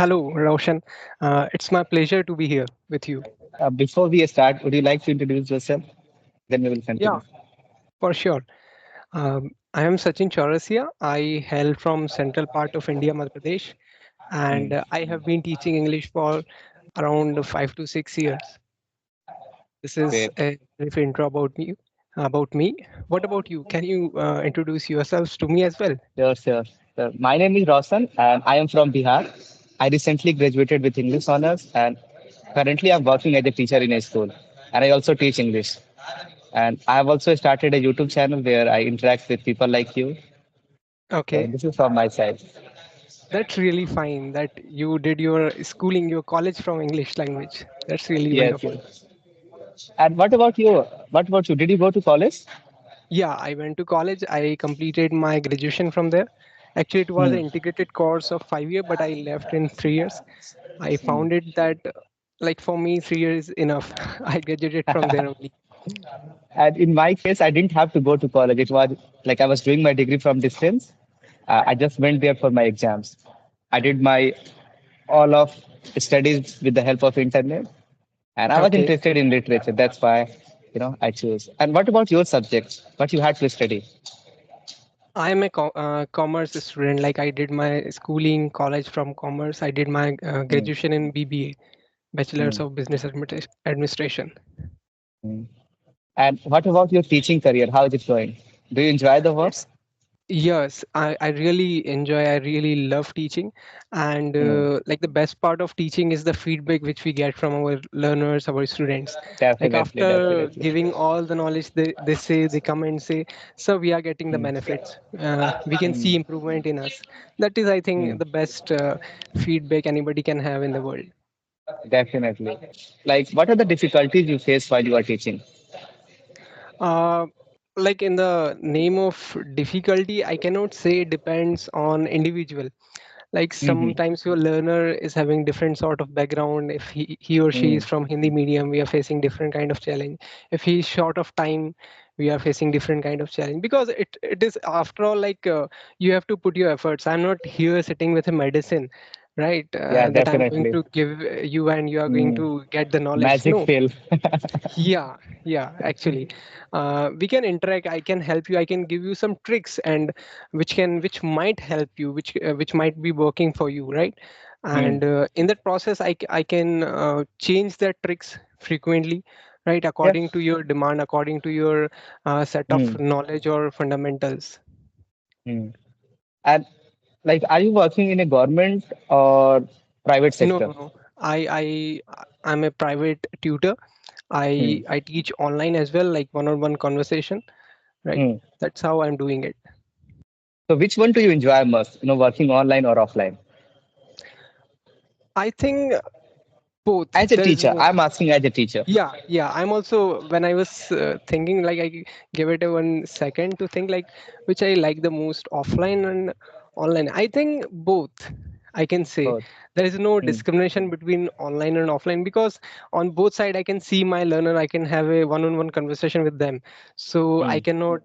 Hello, Raushan. It's my pleasure to be here with you. Before we start, would you like to introduce yourself? Then we will Yeah, continue. for sure. I am Sachin Chaurasia. I hail from central part of India, Madhya Pradesh, and Mm. I have been teaching English for around 5 to 6 years. This is Great. a brief intro about me. About me. What about you? Can you introduce yourselves to me as well? Sure, sure. My name is Raushan and I am from Bihar. I recently graduated with English honors and currently I'm working as a teacher in a school. And I also teach English. And I have also started a YouTube channel where I interact with people like you. So Okay, this is from my side. that's really fine. That you did your schooling, your college from English language. That's really Yes, wonderful. yes. And what about you? What about you? Did you go to college? Yeah, I went to college. I completed my graduation from there. Actually, it was Hmm. an integrated course of 5 years, but I left in 3 years. I found it that, like for me, 3 years is enough. I graduated from there only. And in my case, I didn't have to go to college. It was like I was doing my degree from distance. I just went there for my exams. I did my all of studies with the help of internet, and I was Okay, interested in literature. That's why, I chose. And what about your subjects? What you had to study? I am a commerce student. Like I did my schooling, college from commerce. I did my Hmm. graduation in BBA, Bachelor's Hmm. of Business Administration. Hmm. And what about your teaching career? How is it going? Do you enjoy the work? Yes, I really enjoy, I really love teaching. And Hmm. like the best part of teaching is the feedback which we get from our learners, our students. Like Definitely, after definitely. giving all the knowledge, they say, they come and say, so we are getting the Hmm. benefits. We can Hmm. see improvement in us. That is, I Hmm. think, the best feedback anybody can have in the world. Definitely. Like, what are the difficulties you face while you are teaching? Uh, like in the name of difficulty, I cannot say it depends on individual. Like Hmm. sometimes your learner is having different sort of background. If he or she Hmm. is from Hindi medium, we are facing different kind of challenge. If he is short of time, we are facing different kind of challenge, because it is after all like you have to put your efforts. I'm not here sitting with a medicine, right, Yeah, that I'm going definitely. to give you and you are going Mm. to get the knowledge. Magic No. pill. Yeah, yeah, actually, we can interact. I can help you. I can give you some tricks, and which might help you, which might be working for you, right? Mm. And in that process, I can change the tricks frequently, right, Yeah. according to your demand, according to your set of Mm. knowledge or fundamentals. Mm. And like, are you working in a government or private No, sector? no, no. I'm a private tutor. Mm. I teach online as well, like one-on-one conversation, right? Mm. That's how I'm doing it. So, which one do you enjoy most? Working online or offline? I think both. As a There is teacher, no. I'm asking as a teacher. Yeah, yeah. I'm also, when I was thinking, like I gave it a 1 second to think, like which I like the most, offline and online. I think both. I can say Both. there is no Mm. discrimination between online and offline, because on both side I can see my learner. I can have a one-on-one conversation with them. So I Mm. cannot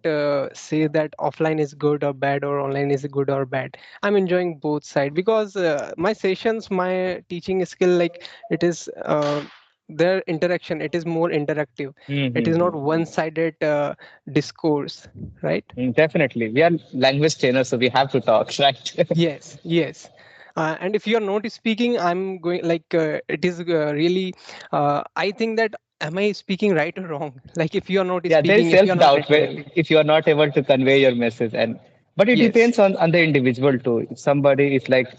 say that offline is good or bad or online is good or bad. I'm enjoying both side, because my sessions, my teaching skill, like it is. Their interaction, it is more interactive. It is not Mm-hmm. one-sided discourse, right? Definitely. We are language trainers, so we have to talk, right? Yes, yes. And if you are not speaking, I'm going like it is really I think that, am I speaking right or wrong? Like if you are not Yeah, there is speaking, if you are not self-doubt interacting. if you are not able to convey your message. And but it Yes. depends on the individual too. If somebody is like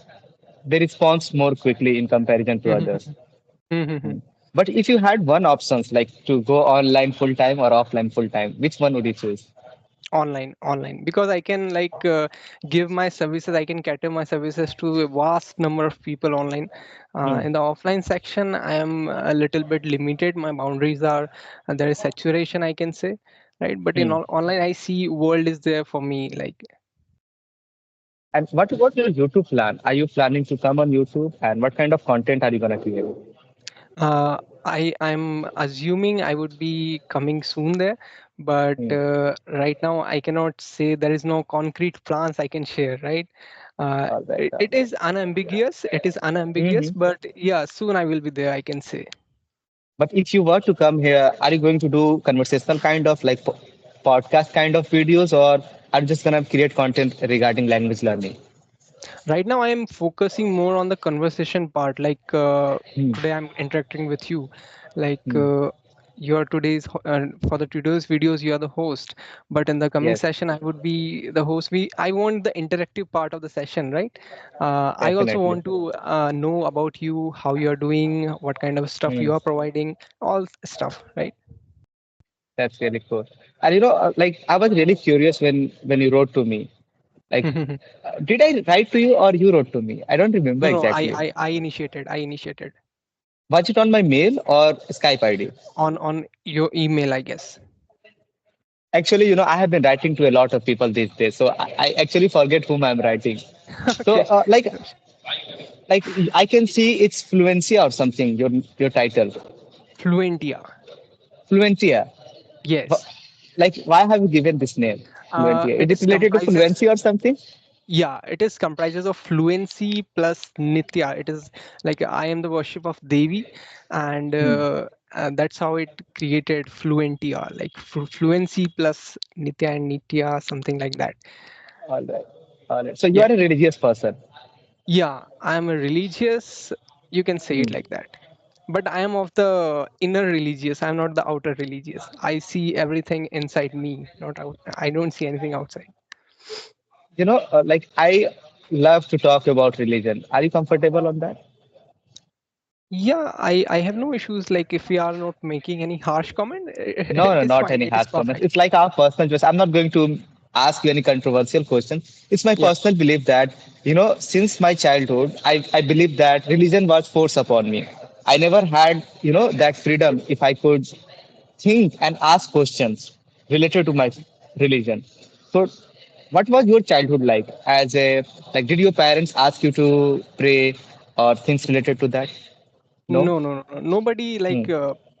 they respond more quickly in comparison to others. Mm. But if you had one options like to go online full time or offline full time, which one would you choose? Online, because I can like give my services, I can cater my services to a vast number of people online. Hmm. In the offline section, I am a little bit limited. My boundaries are, there is saturation, I can say, right? But in Hmm. online, I see world is there for me, like. And what about your YouTube plan? Are you planning to come on YouTube? And what kind of content are you gonna create? I'm assuming I would be coming soon there, but Hmm. right now I cannot say. There is no concrete plans I can share, right? All right. It is unambiguous. It is unambiguous, Mhm. but yeah, soon I will be there, I can say. But if you were to come here, are you going to do conversational kind of like podcast kind of videos, or are you just gonna create content regarding language learning? Right now I am focusing more on the conversation part, like Hmm. today I'm interacting with you, like Hmm. you're for the today's videos you are the host, but in the coming Yes, session I would be the host. I want the interactive part of the session, right? I also definitely. want to know about you, how you're doing, what kind of stuff Hmm. you are providing, all stuff, right? That's really cool. And like I was really curious when you wrote to me. Like, did I write to you or you wrote to me? I don't remember No, no, exactly. I initiated Was it on my mail or Skype ID? on your email, I guess. Actually, I have been writing to a lot of people these days, so I actually forget whom I'm writing. So, Okay. like I can see it's fluency or something. Your title, Fluentia. fluencia. Wh- Yes. Like, why have you given this name, fluency? Is It it is related to comprises. fluency or something? Yeah, it is comprises of fluency plus nitya. It is like I am the worship of Devi, and Hmm. that's how it created fluentia, like fluency plus nitya and nitya, something like that. All right, all right. So you Yeah, are a religious person. yeah. I am a religious. You can say it Hmm. like that. But I am of the inner religious. I'm not the outer religious. I see everything inside me, not out. I don't see anything outside. Like I love to talk about religion. Are you comfortable on that? Yeah, I have no issues. Like if we are not making any harsh comment, No, it no, is not fine. any It is harsh comments. perfect. It's like our personal choice. I'm not going to ask you any controversial question. It's my Yeah. personal belief that, since my childhood, I believe that religion was forced upon me. I never had, that freedom if I could think and ask questions related to my religion. So, what was your childhood like? Like, did your parents ask you to pray or things related to that? No? No, no, no, no. Nobody Hmm. like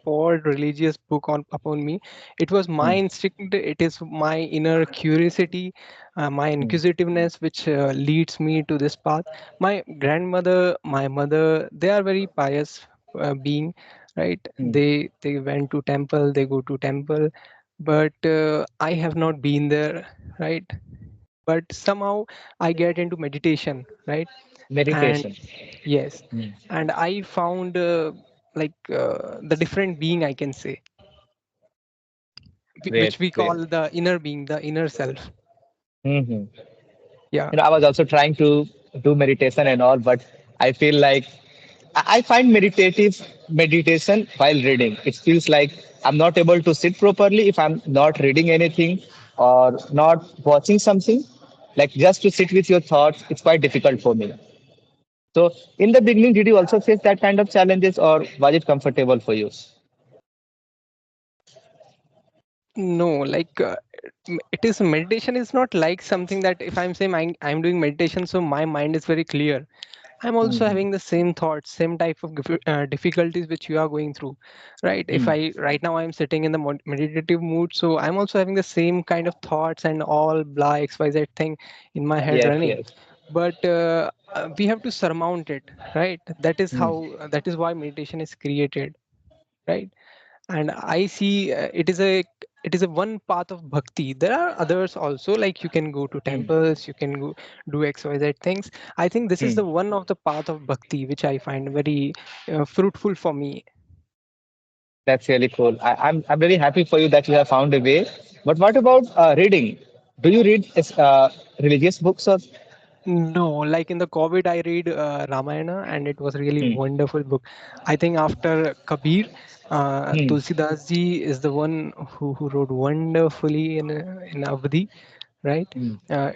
poured religious book on upon me. It was my Hmm. instinct. It is my inner curiosity, my Hmm. inquisitiveness, which leads me to this path. My grandmother, my mother, they are very pious being, right? Hmm. They went to temple. They go to temple, but I have not been there, right? But somehow I get into meditation, right? And Meditation. yes, Hmm. and I found the different being, I can say, Great, which we great. call the inner being, the inner self. Hmm. Yeah. I was also trying to do meditation and all, but I feel like I find meditative meditation while reading. It feels like I'm not able to sit properly if I'm not reading anything or not watching something. Like just to sit with your thoughts, it's quite difficult for me. So in the beginning, did you also face that kind of challenges, or was it comfortable for you? No, like it is meditation is not like something that if I'm saying I'm doing meditation, so my mind is very clear. I'm also Hmm. having the same thoughts, same type of difficulties which you are going through, right? If Hmm. I right now I'm sitting in the meditative mood, so I'm also having the same kind of thoughts and all blah XYZ thing in my head Yes, running. yes. But we have to surmount it, right? Hmm. That is why meditation is created, right? And I see it is a one path of bhakti. There are others also, like you can go to Hmm. temples, you can go do XYZ things. I think this is Hmm. the one of the path of bhakti which I find very fruitful for me. That's really cool. I'm really happy for you that you have found a way. But what about reading? Do you read religious books or? No, like in the COVID, I read Ramayana, and it was really Hmm. wonderful book. I think after Kabir, Hmm. Tulsidas ji is the one who wrote wonderfully in Avdi, right? Hmm. Uh,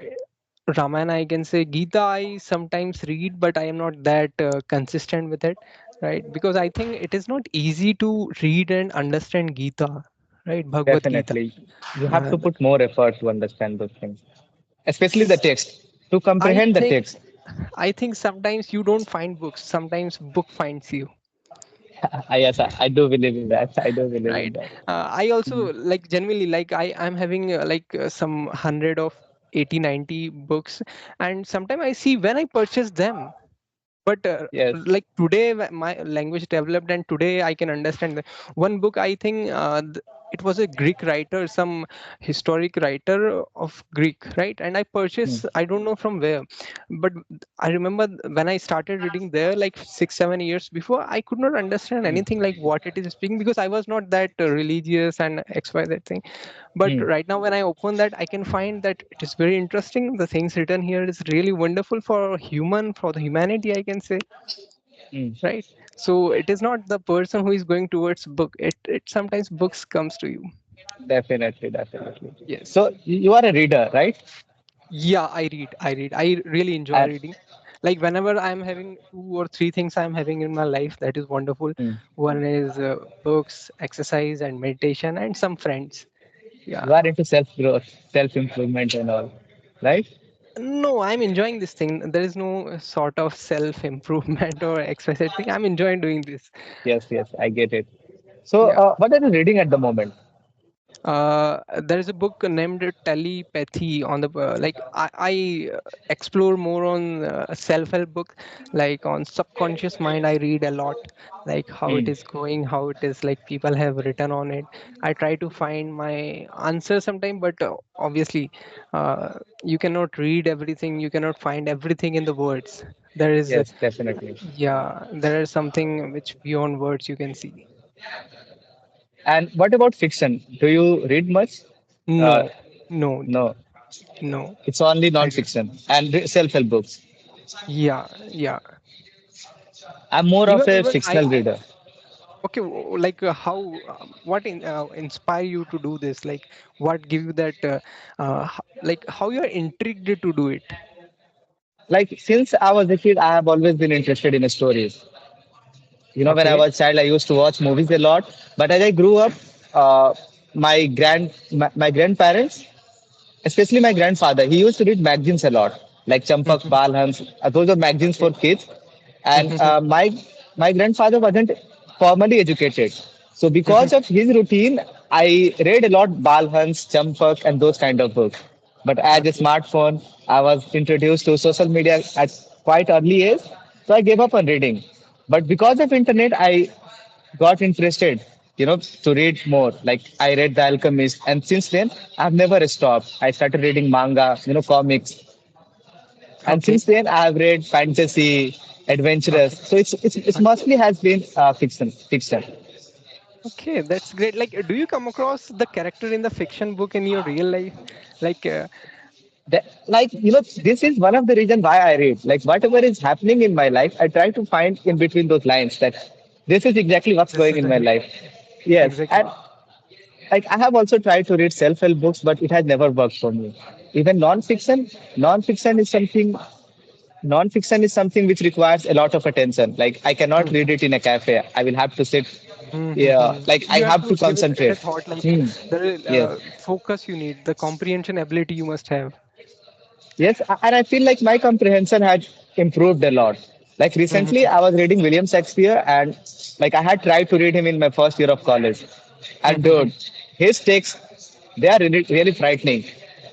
Ramayana, I can say. Gita, I sometimes read, but I am not that consistent with it, right? Because I think it is not easy to read and understand Gita, right? Bhagavad Gita. Definitely. You have Uh, to put more effort to understand those things, especially the s- text, to I comprehend the think text. I think sometimes you don't find books. Sometimes book finds you, Yes, I do believe in that. I do believe in right? that. I also like genuinely like I'm having some hundred of 80, 90 books, and sometimes I see when I purchase them, but Yes. like today my language developed, and today I can understand one book. I think it was a Greek writer, some historic writer of Greek, right? And I Mm, purchased, I don't know from where, but I remember when I started reading there like 6 7 years before, I could not understand mm, anything like what it is speaking, because I was not that religious and XYZ thing. But mm, right now when I open that, I can find that it is very interesting. The things written here is really wonderful for human, for the humanity, I can say, mm. right? So it is not the person who is going towards book, it sometimes books comes to you. Definitely, definitely. Yes. So you are a reader, right? Yeah, I read, I really enjoy And reading. Like whenever I'm having two or three things I'm having in my life, that is wonderful. mm, One is books, exercise and meditation, and some friends. Yeah. you are into self growth, self improvement, and all, right? No, I'm enjoying this thing. There is no sort of self improvement or exercise thing. I'm enjoying doing this. Yes, yes, I get it. So, Yeah. what are you reading at the moment? There is a book named Telepathy on the I explore more on self-help book, like on subconscious mind. I read a lot, like how it Mm, is going, how it is like people have written on it. I try to find my answer sometime, but obviously, you cannot read everything. You cannot find everything in the words. There is, yes, definitely. yeah, there is something which beyond words you can see. And what about fiction? Do you read much? Uh, No, no, no, no. it's only I don't. non-fiction and self-help books. Yeah, yeah. I'm more of a Even I fictional reader. okay. Like how what inspire you to do this? Like what give you that? Like how you are intrigued to do it? Like since I was a kid, I have always been interested in stories. When I Okay. was a child, I used to watch movies a lot. But as I grew up, uh, my grandparents, especially my grandfather, he used to read magazines a lot, like Champak, Mhm. Bal Hans. Those are magazines for Okay. kids. And Mhm. my grandfather wasn't formally educated. So Mhm. because of his routine, I read a lot Bal Hans, Champak, and those kind of books. But as a Okay. smartphone, I was introduced to social media at quite early age. So I gave up on reading. But because of internet, I got interested, to read more. Like I read The Alchemist, and since then I've never stopped. I started reading manga, comics, and Okay. since then I've read fantasy, adventurous. Okay. So it's Okay. mostly has been fiction. Okay. That's great. Like, do you come across the character in the fiction book in your real life? Like, Like this is one of the reasons why I read. Like whatever is happening in my life, I try to find in between those lines that this is exactly what's this going is in the my hit. life. Yes, and Exactly. like I have also tried to read self-help books, but it has never worked for me. Even non-fiction is something. Non-fiction is something which requires a lot of attention. Like I cannot read Mhm. it in a cafe. I will have to sit. Yeah, Mhm. like I You have have to to give it a concentrate. thought. Like Hmm. the Yes. focus you need, the comprehension ability you must have. Yes, and I feel like my comprehension had improved a lot. Like recently, Mhm. I was reading William Shakespeare, and like I had tried to read him in my first year of college. And Mhm. dude, his takes, they are really, really frightening.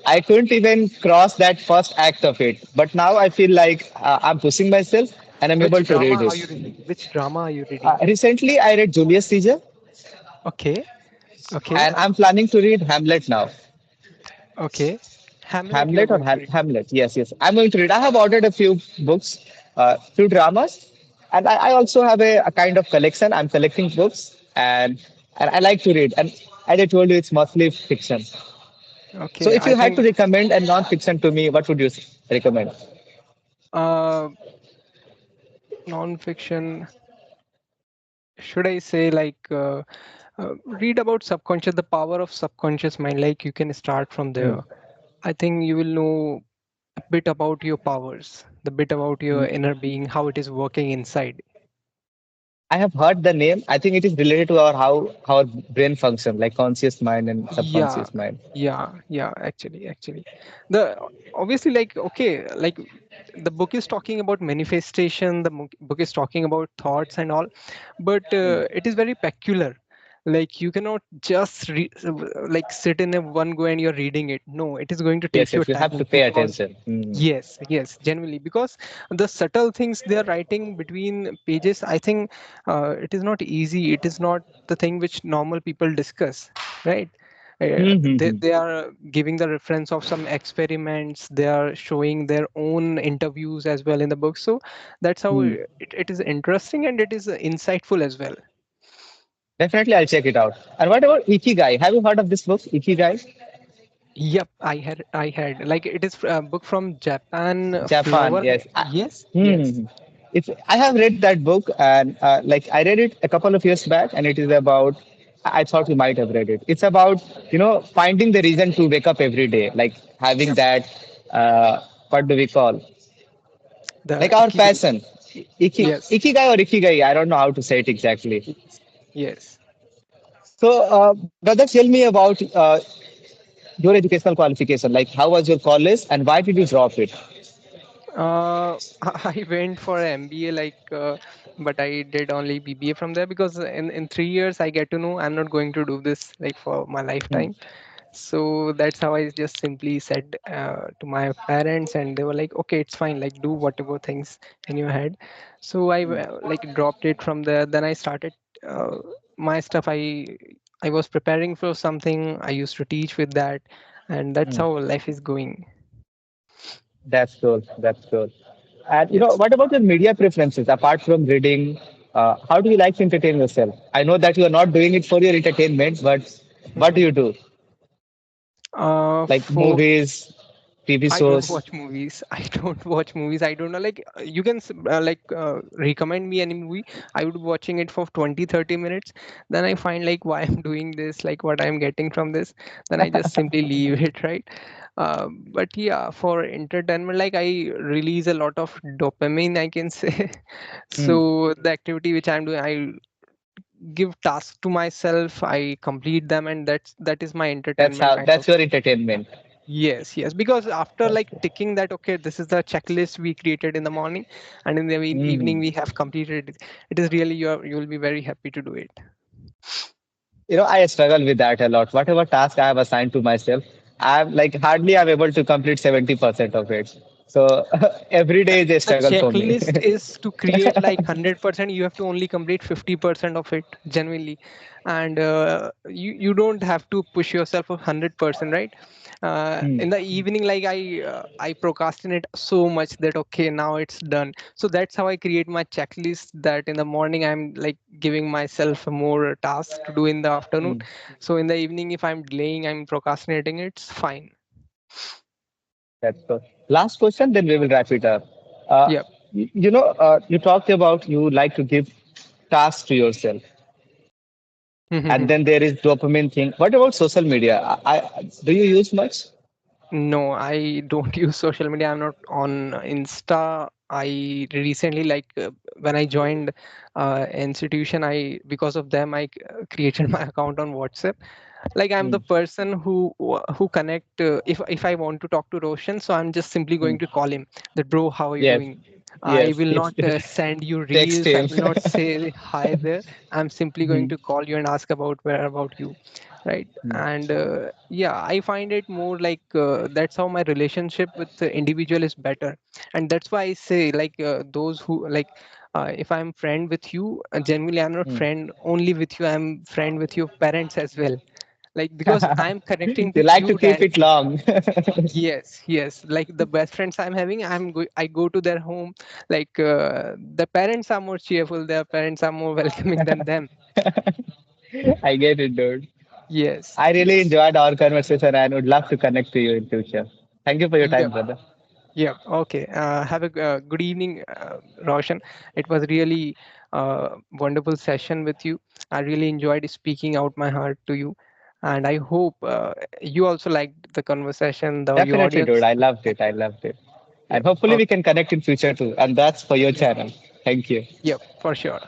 I couldn't even cross that first act of it. But now I feel like I'm pushing myself and I'm Which able to drama read are it. you reading? Which drama are you reading? Recently, I read Julius Caesar, Okay. Okay. and I'm planning to read Hamlet now. Okay. Hamlet you are Hamlet or going to read. Hamlet? Yes, yes. I'm going to read. I have ordered a few books, few dramas, and I also have a kind of collection. I'm collecting books, and I like to read. And as I told you, it's mostly fiction. So Okay. if I you had to think recommend a non-fiction to me, what would you recommend? uh non-fiction, should I say like read about subconscious, the power of subconscious mind. Like you can start from Hmm. there. I think you will know a bit about your powers, the bit about your inner being, how it is working inside. I have heard the name. I think it is related to how our brain function, like conscious mind and Yeah, subconscious mind. yeah. Actually, the obviously like okay, like the book is talking about manifestation. The book is talking about thoughts and all, but it is very peculiar. Like you cannot just like sit in a one go and you're reading it. No, it is going to take Yes, your yes, you have time to pay because attention. Mm. yes, genuinely, because the subtle things they are writing between pages, I think it is not easy. It is not the thing which normal people discuss, right? Mm-hmm. They are giving the reference of some experiments. They are showing their own interviews as well in the book. So that's how it is interesting and it is insightful as well. Definitely, I'll check it out. And what about Ikigai? Have you heard of this book, Ikigai? Yep, I had like it is a book from Japan, Japan, Flower. yes. Yes, yes. Hmm. It's, I have read that book, and like I read it a couple of years back, and it is about. I thought you might have read it. It's about finding the reason to wake up every day, like having Yep, that. What do we call? the Like our Ikigai. passion, Yes, ikigai or ikigai. I don't know how to say it exactly. yes, yes. So, brother, tell me about your educational qualification. Like, how was your college, and why did you drop it? I went for MBA, but I did only BBA from there because in 3 years I get to know I'm not going to do this like for my Hmm. lifetime. So that's how I just simply said to my parents, and they were like, "Okay, it's fine. Like, do whatever things in your head." So I like dropped it from there. Then I started uh, my stuff. I was preparing for something. I used to teach with that, and that's Hmm. how life is going. That's cool. That's cool. And Yes. what about your media preferences apart from reading? How do you like to entertain yourself? I know that you are not doing it for your entertainment, but what do you do? Like For movies, TV I don't shows? watch movies. I don't watch movies. I don't know. Like you can recommend me any movie. I would watching it for 20, 30 minutes. Then I find like why I'm doing this, like what I'm getting from this. Then I just simply leave it, right? But yeah, for entertainment, like I release a lot of dopamine, I can say. Hmm. So the activity which I'm doing, I give tasks to myself. I complete them, and that is my entertainment kind of That's your thing. entertainment. Yes, because after like ticking that, okay, this is the checklist we created in the morning, and in the evening Hmm. we have completed it. It is really you'll be very happy to do it. I struggle with that a lot. Whatever task I have assigned to myself, I'm like hardly I'm able to complete 70% of it. So every day is a The struggle for me. checklist is to create like 100%. You have to only complete 50% of it genuinely, and you don't have to push yourself 100%, right? Hmm. In the evening, like I procrastinate so much that okay, now it's done. So that's how I create my checklist, that in the morning I'm like giving myself more tasks to do in the afternoon. Hmm. So in the evening, if I'm delaying, I'm procrastinating, it's fine. That's good. Last question, then we will wrap it up. Uh, Yep. you talked about you like to give tasks to yourself, and then there is dopamine thing. What about social media? Do you use much? No, I don't use social media. I'm not on Insta. I recently, when I joined institution, I because of them, created my account on WhatsApp. Like I'm Hmm. the person who connect. If I want to talk to Roshan, so I'm just simply Hmm. going to call him. That bro, how are you Yes, doing? I yes. will It's not send you text reels. I him. will not say hi there. I'm simply going Hmm. to call you and ask about where about you, right? Hmm. And yeah, I find it more like that's how my relationship with the individual is better, and that's why I say like those who like. If I'm friend with you, genuinely, I'm not Hmm. friend only with you. I'm friend with your parents as well, like because I'm connecting You to like to you keep it directly. long. Yes, like the best friends I'm having, I go to their home. Like the parents are more cheerful, their parents are more welcoming than them. I get it, dude. Yes, I really yes. enjoyed our conversation and would love to connect to you in future. Thank you for your time, Yep, brother. yep. Okay, have a good evening, Roshan. It was really wonderful session with you. I really enjoyed speaking out my heart to you, and I hope you also liked the conversation, your Definitely, dude. audience. I loved it. I loved it. And Yep. hopefully we Okay. can connect in future too. And that's for your Yep. channel. Thank you. Yep. For sure.